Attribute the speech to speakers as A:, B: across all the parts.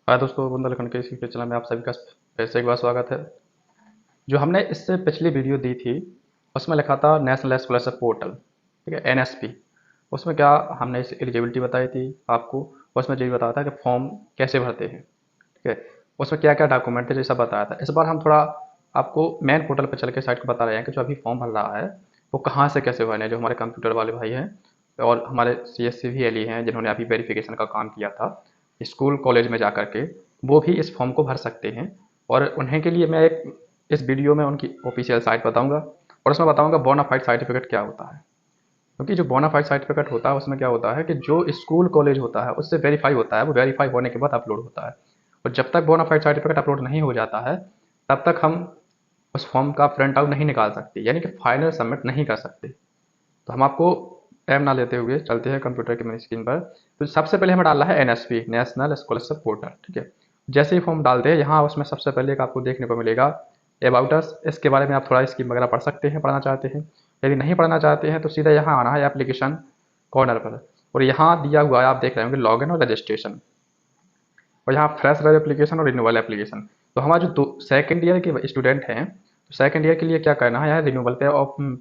A: हाय दोस्तों, बुंदेलखंड के इसी के चैनल में आप सभी का फिर से एक बार स्वागत है। जो हमने इससे पिछली वीडियो दी थी उसमें लिखा था नेशनल स्कॉलरशिप पोर्टल, ठीक है, एनएसपी। उसमें क्या हमने इस एलिजिबिलिटी बताई थी आपको। उसमें यही बताया था कि फॉर्म कैसे भरते हैं, ठीक है। उसमें क्या क्या डॉक्यूमेंट है, ये सब बताया था। इस बार हम थोड़ा आपको मेन पोर्टल पर चल के साइट को बता रहे हैं कि जो अभी फॉर्म भर रहा है वो कहाँ से कैसे भरने हैं। जो हमारे कंप्यूटर वाले भाई हैं और हमारे सी एस सी भी एल हैं जिन्होंने अभी वेरिफिकेशन का काम किया था स्कूल कॉलेज में जा कर के, वो भी इस फॉर्म को भर सकते हैं। और उन्हें के लिए मैं एक इस वीडियो में उनकी ऑफिशियल साइट बताऊंगा और उसमें बताऊंगा बोनाफाइड सर्टिफिकेट क्या होता है। क्योंकि जो बोनाफाइड सर्टिफिकेट होता है उसमें क्या होता है कि जो स्कूल कॉलेज होता है उससे वेरीफाई होता है, वो वेरीफाई होने के बाद अपलोड होता है। और जब तक बोनाफाइड सर्टिफिकेट अपलोड नहीं हो जाता है तब तक हम उस फॉर्म का प्रिंट आउट नहीं निकाल सकते, यानी कि फाइनल सबमिट नहीं कर सकते। तो हम आपको टाइम ना लेते हुए चलते हैं कंप्यूटर की मेरी स्क्रीन पर। तो सबसे पहले हमें डालना है एनएसपी, नेशनल स्कॉलरशिप पोर्टल, ठीक है। जैसे ही फॉर्म डालते हैं यहाँ उसमें सबसे पहले एक आपको देखने को मिलेगा अबाउट अस। इसके बारे में आप थोड़ा स्कीम वगैरह पढ़ सकते हैं, पढ़ना चाहते हैं। यदि नहीं पढ़ना चाहते हैं तो सीधा यहाँ आना है एप्लीकेशन कॉर्नर पर। और यहाँ दिया हुआ है, आप देख रहे होंगे लॉगिन और रजिस्ट्रेशन। और यहाँ फ्रेश एप्लीकेशन और रिन्यूअल एप्लीकेशन। तो हमारा जो सेकेंड ईयर के स्टूडेंट हैं तो सेकेंड ईयर के लिए क्या करना है, यहाँ रिन्यूअल पे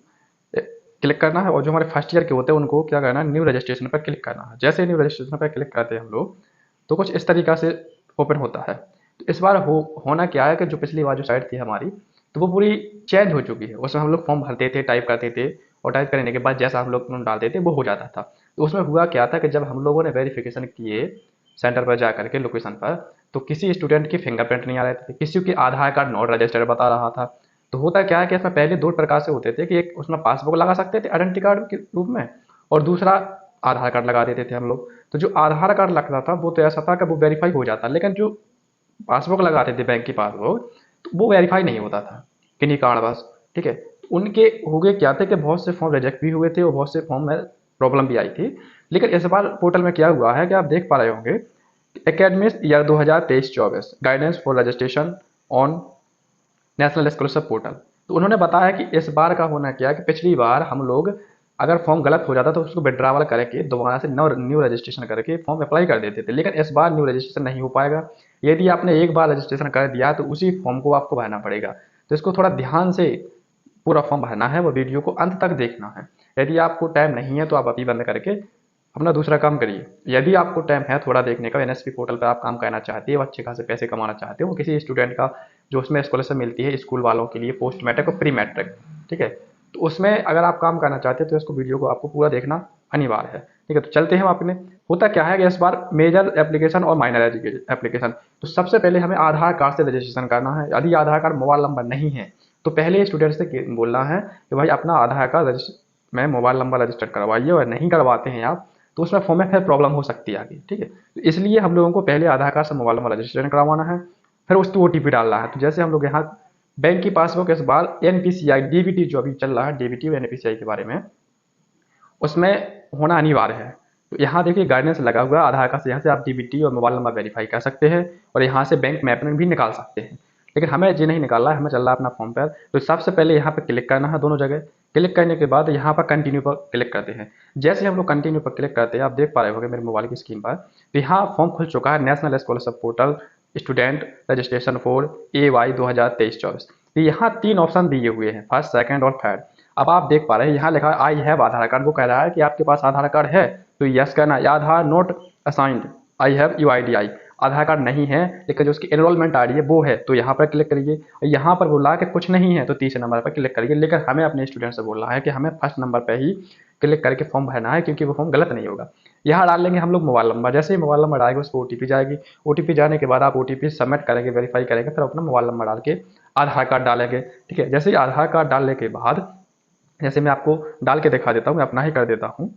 A: क्लिक करना है। और जो हमारे फर्स्ट ईयर के होते हैं उनको क्या करना है, न्यू रजिस्ट्रेशन पर क्लिक करना है। जैसे न्यू रजिस्ट्रेशन पर क्लिक करते हैं हम लोग तो कुछ इस तरीका से ओपन होता है। तो इस बार होना क्या है कि जो पिछली बार जो साइट थी हमारी तो वो पूरी चेंज हो चुकी है। उसमें हम लोग फॉर्म भरते थे, टाइप करते थे और टाइप करने के बाद जैसा हम लोग डालते थे वो हो जाता था। तो उसमें हुआ क्या था कि जब हम लोगों ने वेरिफिकेशन किए सेंटर पर जा करके लोकेशन पर, तो किसी स्टूडेंट के फिंगरप्रिंट नहीं आ रहे थे, किसी के आधार कार्ड नॉट रजिस्टर्ड बता रहा था। तो होता क्या है कि इसमें पहले दो प्रकार से होते थे कि एक उसमें पासबुक लगा सकते थे आइडेंटिटी कार्ड के रूप में, और दूसरा आधार कार्ड लगा देते थे हम लोग। तो जो आधार कार्ड लगता था वो तो ऐसा था कि वो वेरीफाई हो जाता, लेकिन जो पासबुक लगाते थे बैंक की पासबुक तो वो वेरीफाई नहीं होता था किन्हीं कारणवश, ठीक है। उनके हो गए क्या थे कि बहुत से फॉर्म रिजेक्ट भी हुए थे और बहुत से फॉर्म में प्रॉब्लम भी आई थी। लेकिन इस बार पोर्टल में क्या हुआ है कि आप देख पा रहे होंगे academic year 2023-24 guidance for registration on national scholarship portal. तो उन्होंने बताया कि इस बार का होना क्या है कि पिछली बार हम लोग अगर फॉर्म गलत हो जाता तो उसको विड्रावल करके दोबारा से न्यू रजिस्ट्रेशन करके फॉर्म अप्लाई कर देते थे। लेकिन इस बार न्यू रजिस्ट्रेशन नहीं हो पाएगा। यदि आपने एक बार रजिस्ट्रेशन कर दिया तो उसी फॉर्म को आपको भरना पड़ेगा। तो इसको थोड़ा ध्यान से पूरा फॉर्म भरना है, वो वीडियो को अंत तक देखना है। यदि आपको टाइम नहीं है तो आप अभी बंद करके अपना दूसरा काम करिए। यदि आपको टाइम है थोड़ा देखने का, एनएसपी पोर्टल पर आप काम करना चाहते हो, अच्छे खासे पैसे कमाना चाहते हो, किसी स्टूडेंट का जो उसमें स्कॉलरशिप मिलती है स्कूल वालों के लिए पोस्ट मैट्रिक और प्री मैट्रिक, ठीक है। तो उसमें अगर आप काम करना चाहते हैं तो इसको वीडियो को आपको पूरा देखना अनिवार्य है, ठीक है। तो चलते हैं हम अपने। होता क्या है कि इस बार मेजर एप्लीकेशन और माइनर एप्लीकेशन। तो सबसे पहले हमें आधार कार्ड से रजिस्ट्रेशन करना है। यदि आधार कार्ड मोबाइल नंबर नहीं है तो पहले स्टूडेंट से बोलना है कि भाई अपना आधार कार्ड में मोबाइल नंबर रजिस्टर करवाइए, और नहीं करवाते हैं आप तो उसमें फॉर्म में फिर प्रॉब्लम हो सकती है आगे, ठीक है। तो इसलिए हम लोगों को पहले आधार कार्ड से मोबाइल नंबर रजिस्ट्रेशन करवाना है, फिर उसकी ओटीपी डालना है। तो जैसे हम लोग यहाँ बैंक की पासबुक इस बार एनपीसीआई डीबीटी जो अभी चल रहा है, डीबीटी और एनपीसीआई के बारे में उसमें होना अनिवार्य है। तो यहाँ देखिए गाइडेंस लगा हुआ है, आधार कार्ड से यहाँ से आप डीबीटी और मोबाइल नंबर वेरीफाई कर सकते हैं और यहाँ से बैंक मैपिंग भी निकाल सकते हैं। लेकिन हमें ये नहीं निकालना है, हमें चल रहा है अपना फॉर्म पर। तो सबसे पहले यहाँ पर क्लिक करना है दोनों जगह। क्लिक करने के बाद यहाँ पर कंटिन्यू पर क्लिक करते हैं। जैसे हम लोग कंटिन्यू पर क्लिक करते हैं, आप देख पा रहे होंगे मेरे मोबाइल की स्क्रीन पर, तो यहाँ फॉर्म खुल चुका है, national scholarship portal student registration for AY 2023-24। तो यहाँ तीन ऑप्शन दिए हुए हैं, फर्स्ट सेकंड और थर्ड। अब आप देख पा रहे हैं यहाँ लिखा है आई हैव आधार कार्ड। वो कह रहा है कि आपके पास आधार कार्ड है, तो यस करना है। Aadhaar not assigned, I have UIDI। Aadhaar card नहीं है लेकिन जो उसकी एनरोलमेंट आ रही है वो है, तो यहाँ पर क्लिक करिए। यहाँ पर बोला कि कुछ नहीं है तो तीसरे नंबर पर क्लिक करिए। लेकिन हमें अपने स्टूडेंट से बोलना है कि हमें फर्स्ट नंबर पर ही क्लिक करके फॉर्म भरना है, क्योंकि वो फॉर्म गलत नहीं होगा। यहाँ डाल लेंगे हम लोग मोबाइल नंबर। जैसे ही मोबाइल नंबर आएगा उसको ओटीपी जाएगी। ओटीपी जाने के बाद आप ओटीपी सबमिट करेंगे, वेरीफाई करेंगे, फिर अपना मोबाइल नंबर डाल के आधार कार्ड डालेंगे, ठीक है। जैसे ही आधार कार्ड डालने के बाद जैसे मैं आपको डाल के दिखा देता हूँ, मैं अपना ही कर देता हूँ।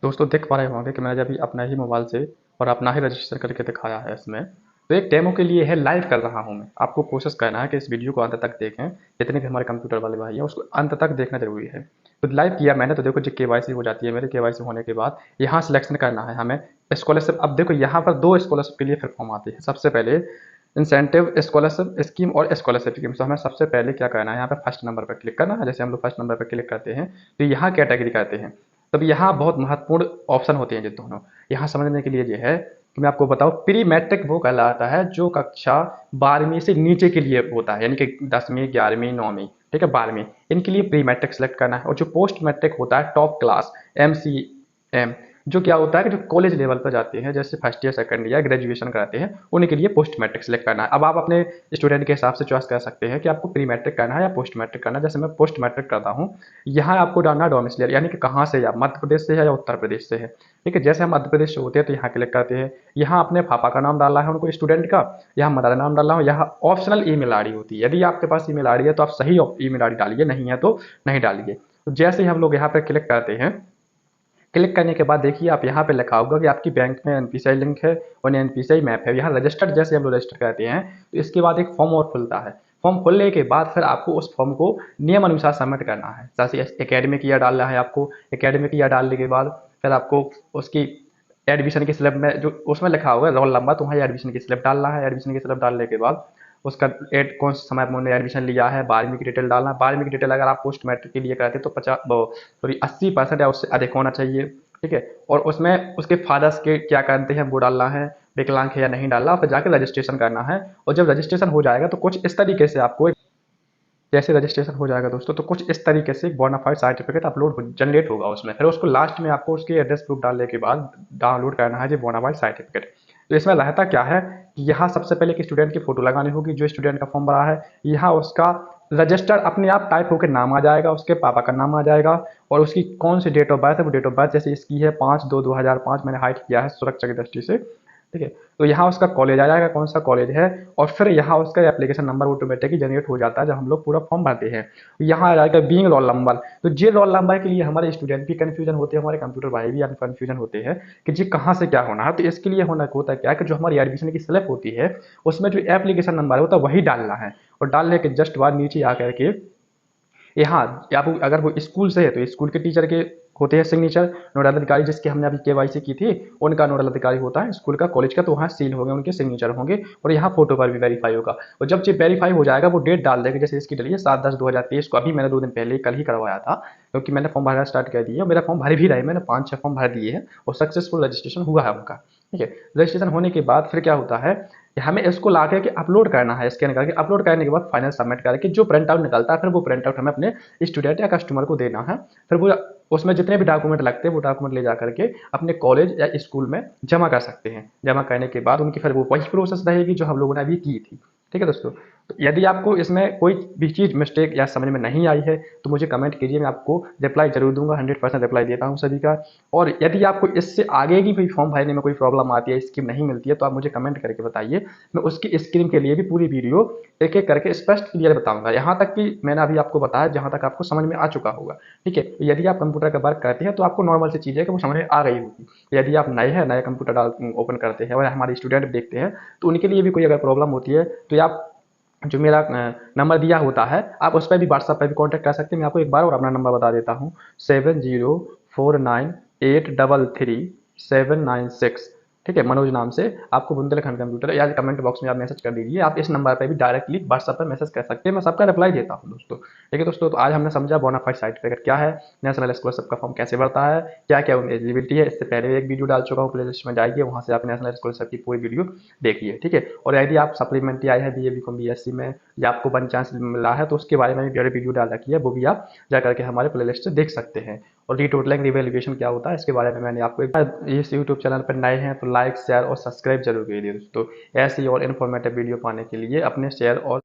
A: दोस्तों देख पा रहे होंगे कि मैंने अभी अपना ही मोबाइल से और अपना ही रजिस्टर करके दिखाया है इसमें। तो एक डेमो के लिए है, लाइव कर रहा हूँ मैं। आपको कोशिश करना है कि इस वीडियो को अंत तक देखें। जितने भी हमारे कंप्यूटर वाले भाई हैं उसको अंत तक देखना जरूरी है। तो लाइव किया मैंने, तो देखो जो केवाईसी हो जाती है मेरे। केवाईसी होने के बाद यहाँ सिलेक्शन करना है हमें स्कॉलरशिप। अब देखो यहाँ पर दो स्कॉलरशिप के लिए फिर फॉर्म आती है। सबसे पहले इंसेंटिव स्कॉलरशिप स्कीम और स्कॉलरशिप स्कीम। तो हमें सबसे पहले क्या करना है, यहाँ पे फर्स्ट नंबर पर क्लिक करना है। जैसे हम लोग फर्स्ट नंबर पर क्लिक करते हैं तो यहाँ कैटेगरी करते हैं। तब यहाँ बहुत महत्वपूर्ण ऑप्शन होते हैं जो दोनों यहाँ समझने के लिए ये है कि मैं आपको बताऊं, प्री मैट्रिक वो कहलाता है जो कक्षा 12वीं से नीचे के लिए होता है, यानी कि 10वीं 11वीं 9वीं, ठीक है, 12वीं, इनके लिए प्री मैट्रिक सेलेक्ट करना है। और जो पोस्ट मैट्रिक होता है टॉप क्लास MCM, जो क्या होता है कि जो कॉलेज लेवल पर जाते हैं, जैसे first year second year graduation कराते हैं, उनके लिए पोस्ट मैट्रिक सेलेक्ट करना है। अब आप अपने स्टूडेंट के हिसाब से चॉइस कर सकते हैं कि आपको प्री मैट्रिक करना है या पोस्ट मैट्रिक करना है। जैसे मैं पोस्ट मैट्रिक करता हूँ, यहाँ आपको डालना डोमिसाइल, यानी कि कहाँ से, या मध्य प्रदेश से है या उत्तर प्रदेश से है, ठीक है। जैसे हम मध्य प्रदेश से होते हैं तो यहाँ क्लिक करते हैं, यहाँ अपने पापा का नाम डालना है उनको स्टूडेंट का, यहाँ मदर नाम डालना हो, यहाँ ऑप्शनल ईमेल आईडी होती है। यदि आपके पास ईमेल आईडी है तो आप सही ईमेल आईडी डालिए, नहीं है तो नहीं डालिए। तो जैसे ही हम लोग यहाँ पर क्लिक करते हैं, क्लिक करने के बाद देखिए आप यहाँ पे लिखा होगा कि आपकी बैंक में एनपीसीआई लिंक है और एनपीसीआई मैप है। यहाँ रजिस्टर्ड, जैसे हम लोग रजिस्टर करते हैं तो इसके बाद एक फॉर्म और खुलता है। फॉर्म खुलने के बाद फिर आपको उस फॉर्म को नियम अनुसार सबमिट करना है। जैसे एकेडमिक ईयर डालना है आपको, एकेडमिक ईयर डालने के बाद फिर आपको उसकी एडमिशन की स्लिप में जो उसमें लिखा होगा रोल नंबर, तो वहाँ एडमिशन की स्लिप डालना है। एडमिशन की स्लिप डालने के बाद उसका कौन से समय में उन्होंने एडमिशन लिया है, 12वीं की डिटेल डालना है। 12वीं की डिटेल अगर आप पोस्ट मैट्रिक के लिए करते हैं तो 80% या उससे अधिक होना चाहिए, ठीक है। और उसमें उसके फादर्स के क्या करते हैं वो डालना है, विकलांग है या नहीं डालना, फिर जाकर रजिस्ट्रेशन करना है। और जब रजिस्ट्रेशन हो जाएगा तो कुछ इस तरीके से आपको, जैसे रजिस्ट्रेशन हो जाएगा दोस्तों, तो कुछ इस तरीके से एक बोनाफाइड सर्टिफिकेट अपलोड जनरेट होगा उसमें। फिर उसको लास्ट में आपको उसके एड्रेस प्रूफ डालने के बाद डाउनलोड करना है जो बोनाफाइड सर्टिफिकेट। तो इसमें रहता क्या है कि यहाँ सबसे पहले एक स्टूडेंट की फोटो लगानी होगी, जो स्टूडेंट का फॉर्म भरा है। यहाँ उसका रजिस्टर अपने आप टाइप होकर नाम आ जाएगा, उसके पापा का नाम आ जाएगा, और उसकी कौन सी डेट ऑफ बर्थ है, वो डेट ऑफ बर्थ जैसे इसकी है 5/2/2005, मैंने हाइड किया है सुरक्षा की दृष्टि से, ठीक है। तो यहाँ उसका कॉलेज आ जाएगा, कौन सा कॉलेज है, और फिर यहाँ उसका एप्लीकेशन नंबर ऑटोमेटिकली जनरेट हो जाता है जब हम लोग पूरा फॉर्म भरते हैं। यहाँ आ जाएगा बीइंग रोल नंबर। तो ये रोल नंबर के लिए हमारे स्टूडेंट भी कन्फ्यूजन होते हैं, हमारे कंप्यूटर भाई भी कन्फ्यूजन होते हैं कि जी कहाँ से क्या होना है। तो इसके लिए होता क्या है कि जो हमारी एडमिशन की स्लिप होती है उसमें जो एप्लीकेशन नंबर होता है वही डालना है, और डालने के जस्ट बाद नीचे आकर के यहाँ आप अगर वो स्कूल से है तो स्कूल के टीचर के होते हैं सिग्नेचर, नोडल अधिकारी जिसके हमने अभी केवाईसी की थी उनका नोडल अधिकारी होता है स्कूल का कॉलेज का, तो वहाँ सील होंगे, उनके सिग्नेचर होंगे, और यहाँ फोटो पर भी वेरीफाई होगा। और जब ये वेरीफाई हो जाएगा वो डेट डाल देंगे, जैसे इसकी डली है 7/10/2023 को, अभी मैंने 2 दिन पहले कल ही करवाया था, क्योंकि मैंने फॉर्म भरना स्टार्ट कर दिया। मेरा फॉर्म भर भी रहा है, मैंने 5-6 फॉर्म भर दिए हैं और सक्सेसफुल रजिस्ट्रेशन हुआ है उनका, ठीक है। रजिस्ट्रेशन होने के बाद फिर क्या होता है, हमें इसको ला करके अपलोड करना है, स्कैन करके अपलोड करने के बाद फाइनल सबमिट करके जो प्रिंट आउट निकलता है फिर वो प्रिंट आउट हमें अपने स्टूडेंट या कस्टमर को देना है। फिर वो उसमें जितने भी डॉक्यूमेंट लगते हैं वो डॉक्यूमेंट ले जा करके अपने कॉलेज या स्कूल में जमा कर सकते हैं। जमा करने के बाद उनकी फिर वो वही प्रोसेस रहेगी जो हम लोगों ने अभी की थी, ठीक है दोस्तों। तो यदि आपको इसमें कोई भी चीज़ मिस्टेक या समझ में नहीं आई है तो मुझे कमेंट कीजिए, मैं आपको रिप्लाई जरूर दूंगा, 100% रिप्लाई देता हूँ सभी का। और यदि आपको इससे आगे की भी फॉर्म भरने में कोई प्रॉब्लम आती है, स्कीम नहीं मिलती है, तो आप मुझे कमेंट करके बताइए, मैं उसकी स्कीम के लिए भी पूरी वीडियो एक एक करके स्पष्ट क्लियर बताऊंगा, यहाँ तक कि मैंने अभी आपको बताया जहाँ तक आपको समझ में आ चुका होगा, ठीक है। तो यदि आप कंप्यूटर का वर्क करते हैं तो आपको नॉर्मल सी चीज़ है कि वो समझ में आ रही होगी। यदि आप नए कंप्यूटर ओपन करते हैं और हमारे स्टूडेंट देखते हैं तो उनके लिए भी कोई अगर प्रॉब्लम होती है तो आप जो मेरा नंबर दिया होता है आप उस पर भी व्हाट्सएप पर भी कांटेक्ट कर सकते हैं। मैं आपको एक बार और अपना नंबर बता देता हूँ, 704983339796, ठीक है। मनोज नाम से आपको बुंदेलखंड कंप्यूटर, या कमेंट बॉक्स में आप मैसेज कर दीजिए, आप इस नंबर पर भी डायरेक्टली व्हाट्सएप पर मैसेज कर सकते हैं, मैं सबका रिप्लाई देता हूँ दोस्तों, ठीक है दोस्तों। तो आज हमने समझा बोनाफाइड सर्टिफिकेट क्या है, नेशनल स्कॉलरशिप का फॉर्म कैसे भरता है, क्या क्या एलिजिबिलिटी है। इससे पहले एक वीडियो डाल चुका हूँ, प्ले लिस्ट में जाइए, वहाँ से आप नेशनल स्कॉलरशिप की पूरी वीडियो देखिए, ठीक है। और यदि आप सप्लीमेंट्री आए हैं BA BCom BSc में, या आपको 1 चांस मिला है तो उसके बारे में भी वीडियो डाल रखी है, वो भी आप जा करके हमारे प्ले लिस्ट से देख सकते हैं। और रीटोटलिंग रिवैल्यूएशन क्या होता है इसके बारे में मैंने आपको इस यूट्यूब चैनल पर नए हैं तो लाइक शेयर और सब्सक्राइब जरूर कीजिए दोस्तों। ऐसी और इन्फॉर्मेटिव वीडियो पाने के लिए अपने शेयर और